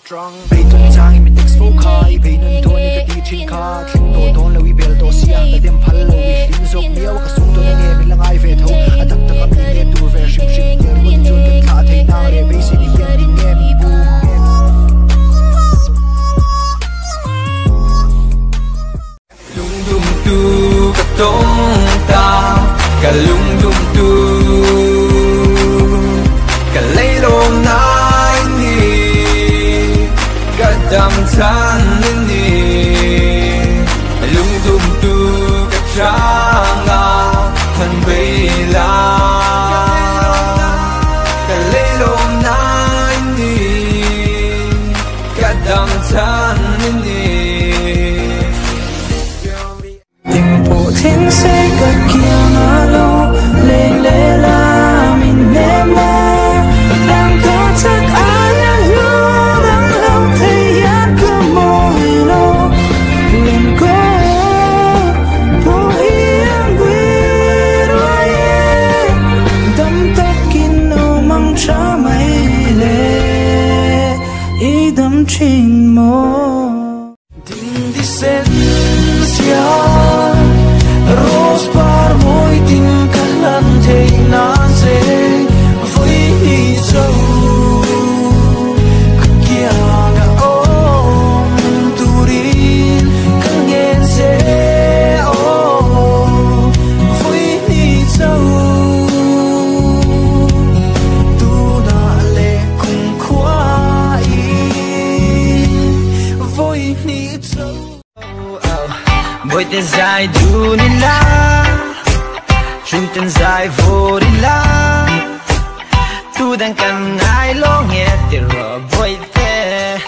strong bây tuần sang mình text phố khai bây nên thôi những cái chuyện khác chúng tôi đón lâu bel đó xia đã đem phal lâu tin dọc nhiều cái súng tôi nghe mình là ai về thâu à tắc tắc mình nghe tu về shim shim nghe quân chun cái thả thấy nào để bây giờ đi hiện nghe mình bu lung dung tu cái tông ta cả lung dung tu cả lấy lom nai ni cả đam chan ni lung dung tu cái trang à thân bay la cả lấy lom nai ni cả đam chan ni tình bộ thiên sẽ gặp kia mà lâu lên lên la mình ném mơ đang có chắc ai đang nhớ đang lâu thấy giác cơ môi lâu lên có vô hiền quý đôi đâm tóc kín nâu măng cha mây lệ ý đâm trên môi tình đi sen Rose par môi tình cắn lăn thấy na dễ với dâu kia ngã ôm turin căng nghe dễ với dâu tu na lệ cùng khoa với dâu Boy tên dài du ni la Trung tên dài vô đi la Tu đang cần ai lo nghe thì rõ boy tên